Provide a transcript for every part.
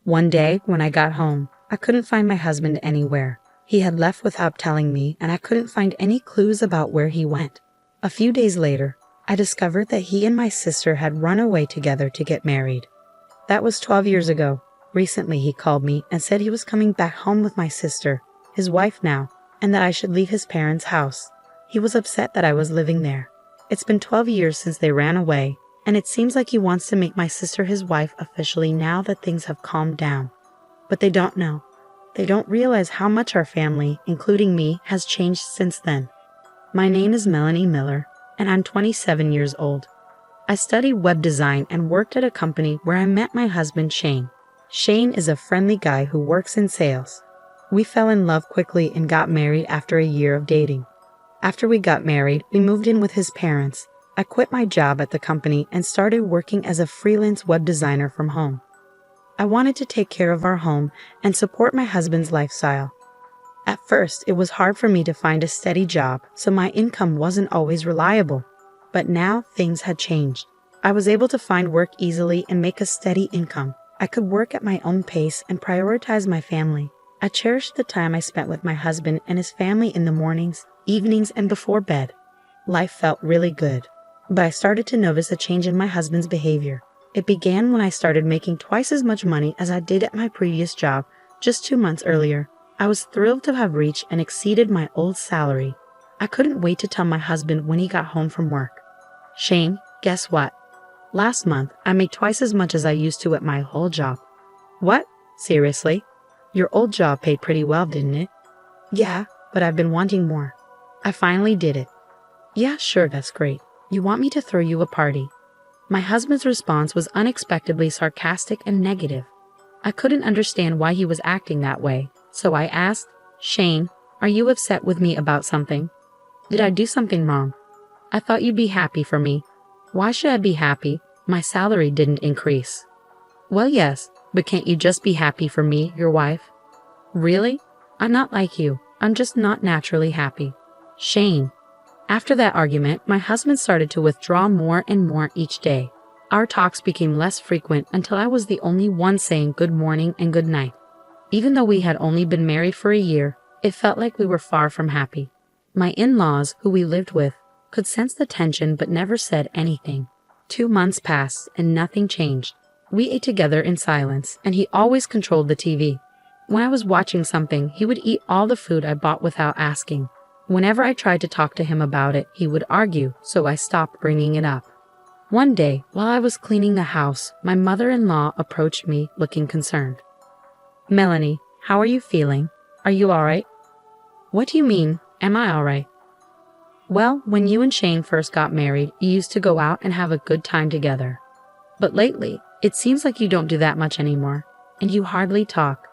One day, when I got home, I couldn't find my husband anywhere. He had left without telling me, and I couldn't find any clues about where he went. A few days later, I discovered that he and my sister had run away together to get married. That was 12 years ago. Recently, he called me and said he was coming back home with my sister, his wife now, and that I should leave his parents' house. He was upset that I was living there. It's been 12 years since they ran away, and it seems like he wants to make my sister his wife officially now that things have calmed down. But they don't know. They don't realize how much our family, including me, has changed since then. My name is Melanie Miller, and I'm 27 years old. I studied web design and worked at a company where I met my husband, Shane. Shane is a friendly guy who works in sales. We fell in love quickly and got married after a year of dating. After we got married, we moved in with his parents. I quit my job at the company and started working as a freelance web designer from home. I wanted to take care of our home and support my husband's lifestyle. At first, it was hard for me to find a steady job, so my income wasn't always reliable. But now things had changed. I was able to find work easily and make a steady income. I could work at my own pace and prioritize my family. I cherished the time I spent with my husband and his family in the mornings, evenings, and before bed. Life felt really good. But I started to notice a change in my husband's behavior. It began when I started making twice as much money as I did at my previous job just 2 months earlier. I was thrilled to have reached and exceeded my old salary. I couldn't wait to tell my husband when he got home from work. Shane, guess what? Last month, I made twice as much as I used to at my old job. What? Seriously? Your old job paid pretty well, didn't it? Yeah, but I've been wanting more. I finally did it. Yeah, sure, that's great. You want me to throw you a party? My husband's response was unexpectedly sarcastic and negative. I couldn't understand why he was acting that way, so I asked, Shane, are you upset with me about something? Did I do something wrong? I thought you'd be happy for me. Why should I be happy? My salary didn't increase. Well, yes, but can't you just be happy for me, your wife? Really? I'm not like you. I'm just not naturally happy. Shane. After that argument, my husband started to withdraw more and more each day. Our talks became less frequent until I was the only one saying good morning and good night. Even though we had only been married for a year, it felt like we were far from happy. My in-laws, who we lived with, could sense the tension but never said anything. 2 months passed and nothing changed. We ate together in silence, and he always controlled the TV. When I was watching something, he would eat all the food I bought without asking. Whenever I tried to talk to him about it, he would argue, so I stopped bringing it up. One day, while I was cleaning the house, my mother-in-law approached me looking concerned. Melanie, how are you feeling? Are you all right? What do you mean, am I all right? Well, when you and Shane first got married, you used to go out and have a good time together. But lately, it seems like you don't do that much anymore, and you hardly talk.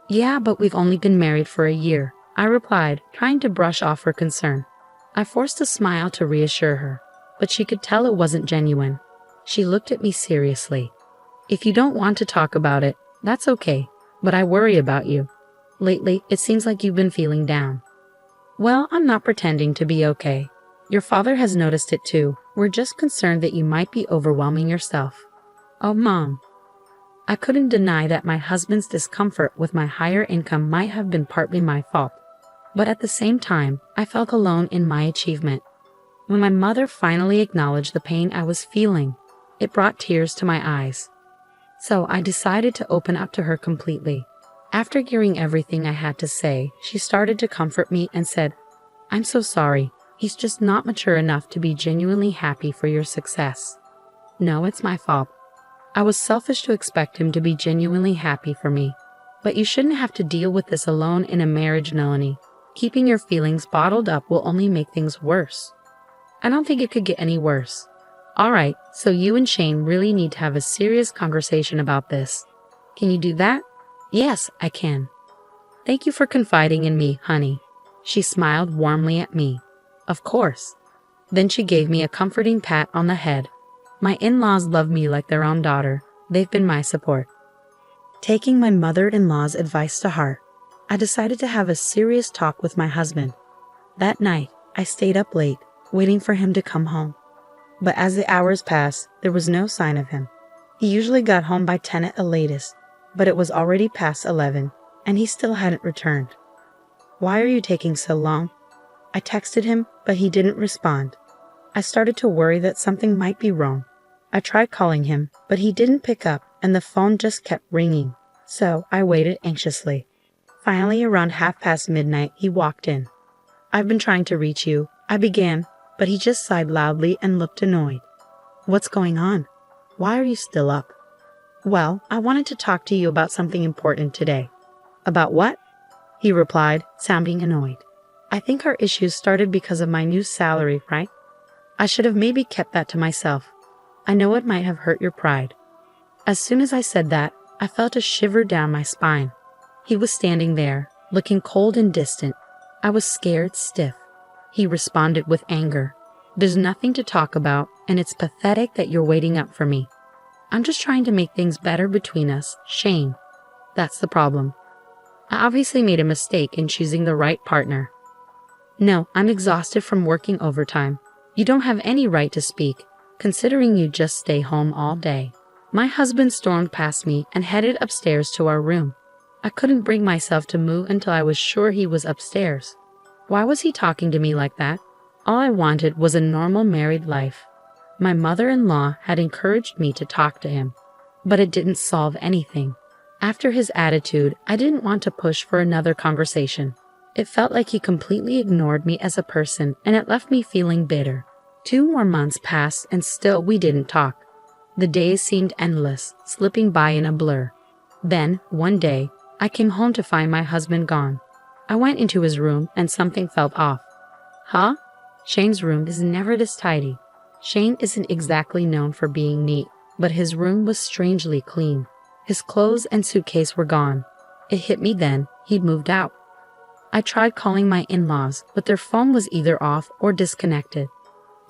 Yeah, but we've only been married for a year, I replied, trying to brush off her concern. I forced a smile to reassure her, but she could tell it wasn't genuine. She looked at me seriously. If you don't want to talk about it, that's okay, but I worry about you. Lately, it seems like you've been feeling down. Well, I'm not pretending to be okay. Your father has noticed it too. We're just concerned that you might be overwhelming yourself. Oh, Mom. I couldn't deny that my husband's discomfort with my higher income might have been partly my fault. But at the same time, I felt alone in my achievement. When my mother finally acknowledged the pain I was feeling, it brought tears to my eyes. So I decided to open up to her completely. After hearing everything I had to say, she started to comfort me and said, I'm so sorry. He's just not mature enough to be genuinely happy for your success. No, it's my fault. I was selfish to expect him to be genuinely happy for me. But you shouldn't have to deal with this alone in a marriage, Melanie. Keeping your feelings bottled up will only make things worse. I don't think it could get any worse. All right, so you and Shane really need to have a serious conversation about this. Can you do that? Yes, I can. Thank you for confiding in me, honey. She smiled warmly at me. Of course. Then she gave me a comforting pat on the head. My in-laws love me like their own daughter. They've been my support. Taking my mother-in-law's advice to heart, I decided to have a serious talk with my husband. That night, I stayed up late, waiting for him to come home. But as the hours passed, there was no sign of him. He usually got home by 10 at the latest. but it was already past 11, and he still hadn't returned. "Why are you taking so long?" I texted him, but he didn't respond. I started to worry that something might be wrong. I tried calling him, but he didn't pick up, and the phone just kept ringing. So I waited anxiously. Finally, around midnight, he walked in. "I've been trying to reach you," I began, but he just sighed loudly and looked annoyed. "What's going on? Why are you still up?" "Well, I wanted to talk to you about something important today." "About what?" he replied, sounding annoyed. "I think our issues started because of my new salary, right? I should have maybe kept that to myself. I know it might have hurt your pride." As soon as I said that, I felt a shiver down my spine. He was standing there, looking cold and distant. I was scared stiff. He responded with anger. "There's nothing to talk about, and it's pathetic that you're waiting up for me. I'm just trying to make things better between us, Shane. That's the problem. I obviously made a mistake in choosing the right partner. No, I'm exhausted from working overtime. You don't have any right to speak, considering you just stay home all day." My husband stormed past me and headed upstairs to our room. I couldn't bring myself to move until I was sure he was upstairs. Why was he talking to me like that? All I wanted was a normal married life. My mother-in-law had encouraged me to talk to him, but it didn't solve anything. After his attitude, I didn't want to push for another conversation. It felt like he completely ignored me as a person, and it left me feeling bitter. 2 more months passed and still we didn't talk. The days seemed endless, slipping by in a blur. Then, one day, I came home to find my husband gone. I went into his room and something felt off. Huh? Shane's room is never this tidy. Shane isn't exactly known for being neat, but his room was strangely clean. His clothes and suitcase were gone. It hit me then, he'd moved out. I tried calling my in-laws, but their phone was either off or disconnected.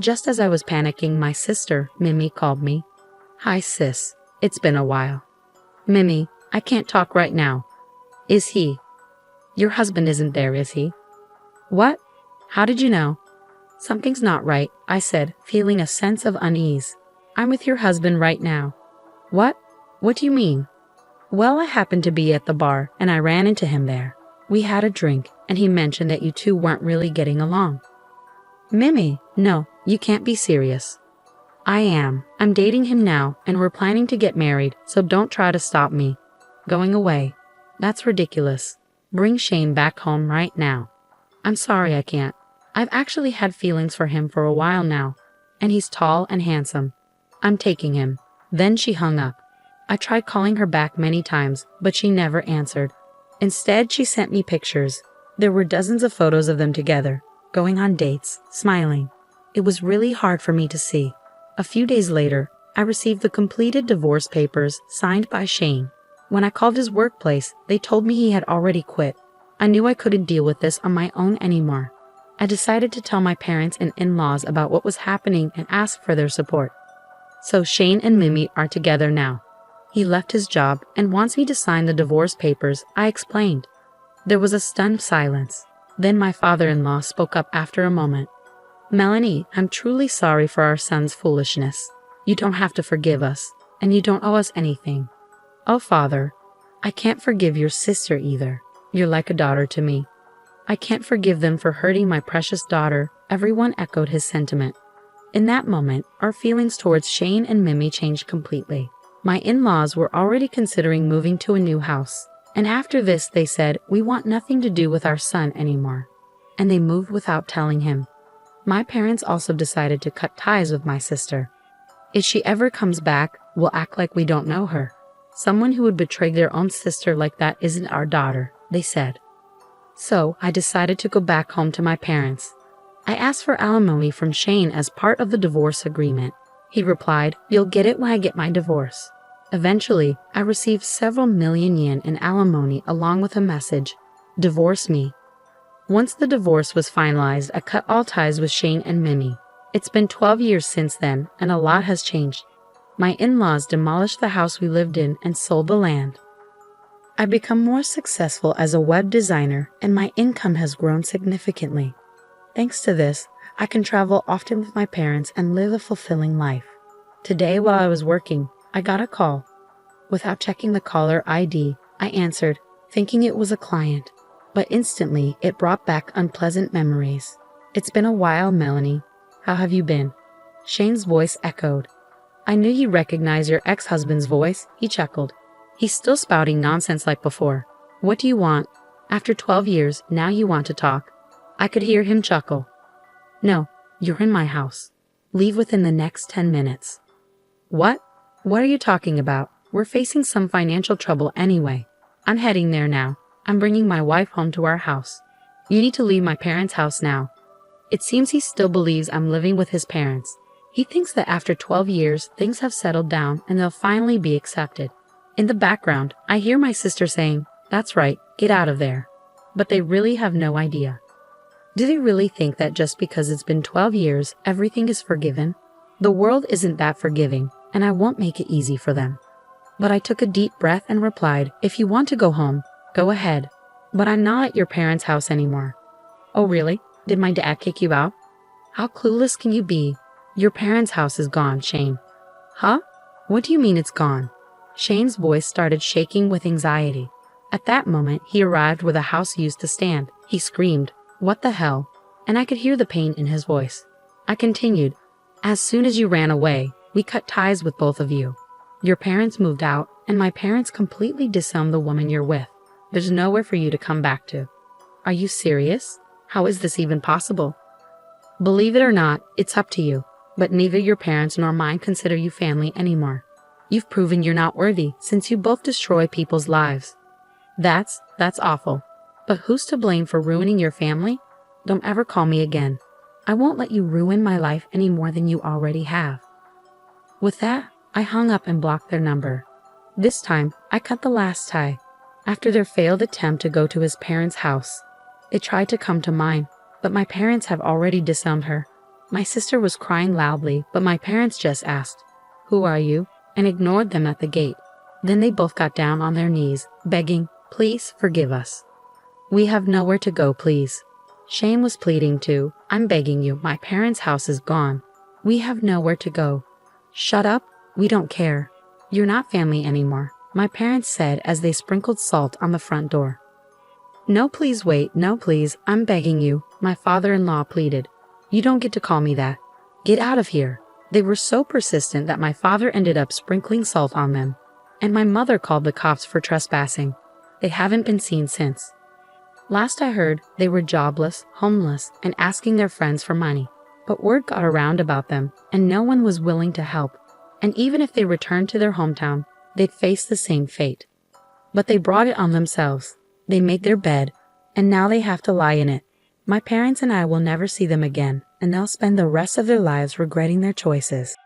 Just as I was panicking, my sister, Mimi, called me. "Hi sis, it's been a while." "Mimi, I can't talk right now." "Is he? Your husband isn't there, is he?" "What? How did you know?" "Something's not right," I said, feeling a sense of unease. "I'm with your husband right now." "What? What do you mean?" "Well, I happened to be at the bar, and I ran into him there. We had a drink, and he mentioned that you two weren't really getting along." "Mimi, no, you can't be serious." "I am. I'm dating him now, and we're planning to get married, so don't try to stop me." "Going away? That's ridiculous. Bring Shane back home right now." "I'm sorry I can't. I've actually had feelings for him for a while now, and he's tall and handsome. I'm taking him." Then she hung up. I tried calling her back many times, but she never answered. Instead, she sent me pictures. There were dozens of photos of them together, going on dates, smiling. It was really hard for me to see. A few days later, I received the completed divorce papers signed by Shane. When I called his workplace, they told me he had already quit. I knew I couldn't deal with this on my own anymore. I decided to tell my parents and in-laws about what was happening and ask for their support. So Shane and Mimi are together now. He left his job and wants me to sign the divorce papers, I explained. There was a stunned silence. Then my father-in-law spoke up after a moment. "Melanie, I'm truly sorry for our son's foolishness. You don't have to forgive us, and you don't owe us anything." "Oh, Father, I can't forgive your sister either. You're like a daughter to me." "I can't forgive them for hurting my precious daughter," everyone echoed his sentiment. In that moment, our feelings towards Shane and Mimi changed completely. My in-laws were already considering moving to a new house, and after this they said, "We want nothing to do with our son anymore." And they moved without telling him. My parents also decided to cut ties with my sister. "If she ever comes back, we'll act like we don't know her. Someone who would betray their own sister like that isn't our daughter," they said. So I decided to go back home to my parents. I asked for alimony from Shane as part of the divorce agreement. He replied, "You'll get it when I get my divorce." Eventually, I received several million yen in alimony along with a message, "Divorce me." Once the divorce was finalized, I cut all ties with Shane and Mimi. It's been 12 years since then, and a lot has changed. My in-laws demolished the house we lived in and sold the land. I've become more successful as a web designer, and my income has grown significantly. Thanks to this, I can travel often with my parents and live a fulfilling life. Today, while I was working, I got a call. Without checking the caller ID, I answered, thinking it was a client. But instantly, it brought back unpleasant memories. It's been a while, Melanie. How have you been? Shane's voice echoed. I knew you recognized your ex-husband's voice, he chuckled. He's still spouting nonsense like before. What do you want? After 12 years, now you want to talk. I could hear him chuckle. No, you're in my house. Leave within the next 10 minutes. What? What are you talking about? We're facing some financial trouble anyway. I'm heading there now. I'm bringing my wife home to our house. You need to leave my parents' house now. It seems he still believes I'm living with his parents. He thinks that after 12 years, things have settled down and they'll finally be accepted. In the background, I hear my sister saying, "That's right, get out of there." But they really have no idea. Do they really think that just because it's been 12 years, everything is forgiven? The world isn't that forgiving, and I won't make it easy for them. But I took a deep breath and replied, if you want to go home, go ahead. But I'm not at your parents' house anymore. Oh really? Did my dad kick you out? How clueless can you be? Your parents' house is gone, Shane. Huh? What do you mean it's gone? Shane's voice started shaking with anxiety. At that moment, he arrived where the house used to stand. He screamed, "What the hell?" And I could hear the pain in his voice. I continued, as soon as you ran away, we cut ties with both of you. Your parents moved out, and my parents completely disowned the woman you're with. There's nowhere for you to come back to. Are you serious? How is this even possible? Believe it or not, it's up to you, but neither your parents nor mine consider you family anymore. You've proven you're not worthy since you both destroy people's lives. That's awful. But who's to blame for ruining your family? Don't ever call me again. I won't let you ruin my life any more than you already have. With that, I hung up and blocked their number. This time, I cut the last tie. After their failed attempt to go to his parents' house, they tried to come to mine, but my parents have already disowned her. My sister was crying loudly, but my parents just asked, "Who are you?" and ignored them at the gate. Then they both got down on their knees, begging, "Please forgive us. We have nowhere to go, please." Shane was pleading too. "I'm begging you, my parents' house is gone. We have nowhere to go." "Shut up, we don't care. You're not family anymore," my parents said as they sprinkled salt on the front door. "No, please wait, no please, I'm begging you," my father-in-law pleaded. "You don't get to call me that. Get out of here." They were so persistent that my father ended up sprinkling salt on them, and my mother called the cops for trespassing. They haven't been seen since. Last I heard, they were jobless, homeless, and asking their friends for money. But word got around about them, and no one was willing to help. And even if they returned to their hometown, they'd face the same fate. But they brought it on themselves. They made their bed, and now they have to lie in it. My parents and I will never see them again, and they'll spend the rest of their lives regretting their choices.